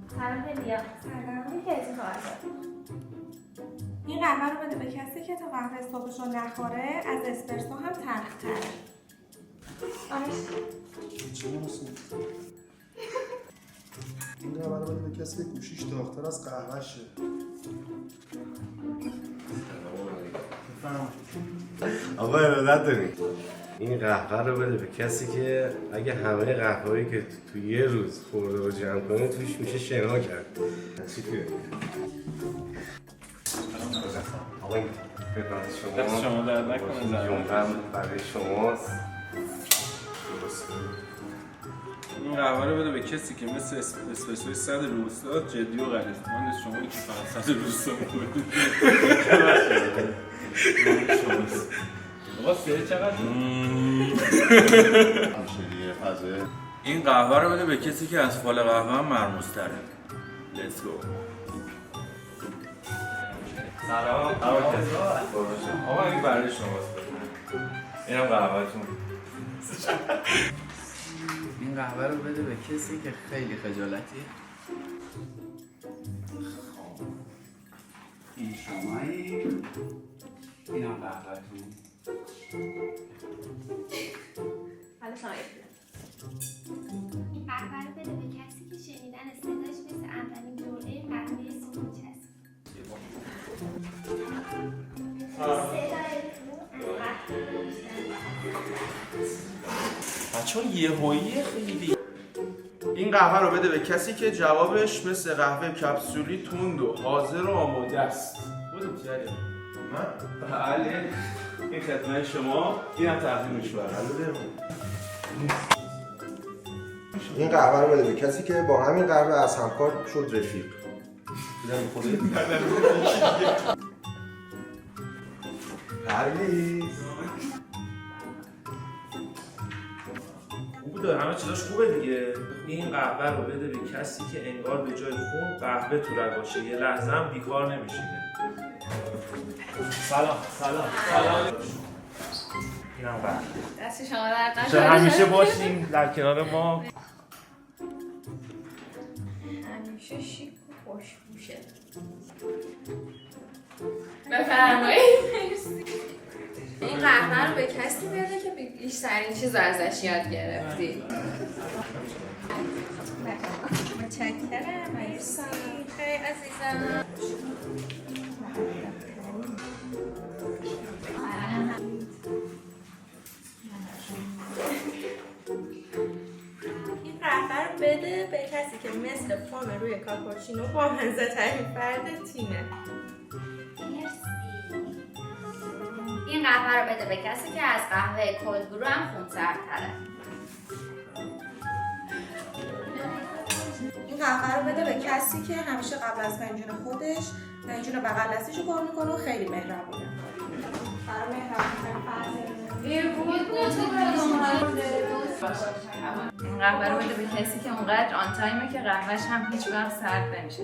سلام هدیه. سلام. یکی از این قهوه. این قهوه رو بده به کسی که تا قهوه صبحش رو نخوره، از اسپرسو هم تلخ‌تره. چی نمی‌سون؟ این قهوه رو بده به کسی که گوشیش داغ‌تر از قهوه‌شه. آقا ارادت داریم. این قهوه رو بده به کسی که اگه همه قهوه‌ای که تو یه روز خورده و جمع کنه توش میشه شنا کرد. چی توی؟ آقا این خدمت شما درد نکنه. جمعه برای شماست. این قهوه رو بده به کسی که مثل اسپرسوی 100 روستا جدی و غلیظ. من شما که فقط 100 روستا می‌خورید. آقا سه چقدر؟ این قهوه رو بده به کسی که از فال قهوه هم مرموزتره. Let's go. سلام. آقا این برای شماست. اینم قهوه‌تون. این قهوه رو بده به کسی که خیلی خجالتی. این شمایی، این هم قهوه‌تون. حالا شما این قهوه رو بده به کسی که شنیدن صداش مثل اولین جرعه قهوه صبح میچسبه. بچه‌ها یهویی خیلی. این قهوه رو بده به کسی که جوابش مثل قهوه کپسولی تند و حاضر و آماده است. بودم چیه؟ من؟ بله. این خدمت شما. این هم تقدیمش برم. این قهوه رو بده به کسی که با همین قهوه از همکار شد رفیق. دیدم خودت. پرویز. خوبه، همه چیزاش خوبه دیگه. این قهوه رو بده به کسی که انگار به جای خون قهوه تو باشه، یه لحظه هم بیکار نمیشینه. سلام. اینم قهوه. دست شما درد نکنه. چرا همیشه باشین در کنار ما. همیشه شیک و خوشبوشه. بفرمایید. این قهوه رو به کسی بده که بیشترین چیز ازش یاد گرفتی. متشکرم. مرسی. خیلی عزیزم. این قهوه رو بده به کسی که مثل فام روی کاپوچینو با مزه ترین فرد تیمه. این قهوه رو بده به کسی که از قهوه کلد برو هم خونسردتره. این قهوه رو بده به کسی که همیشه قبل از فنجون خودش فنجون بغل دستیشو پر میکنه و خیلی مهربونه. برای این قهوه رو بده به کسی که اونقدر آن تایمه که قهوهش هم هیچ وقت سرد نمیشه.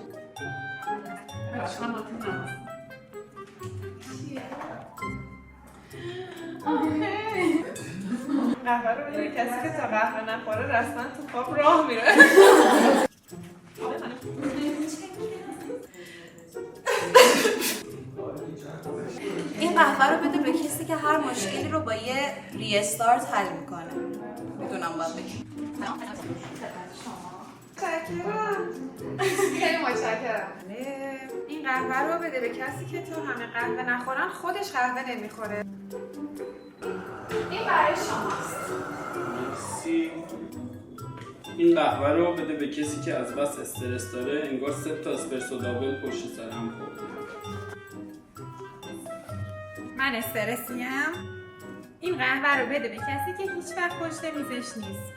قهوه رو بده به کسی که تا قهوه نخوره رسما تو خواب راه میره. این قهوه رو بده به کسی که هر مشکلی رو با یه ریستارت حل میکنه. میدونم باید بگیم. متشکرم. خیلی متشکرم. این قهوه رو بده به کسی که تا همه قهوه نخورن خودش قهوه نمیخوره. این برای شماست. مرسی. این قهوه رو بده به کسی که از بس استرس داره، انگار 3 تا اسپرسو دابل پشت سر هم خورده. من استرسیم. این قهوه رو بده به کسی که هیچ وقت پشت میزش نیست.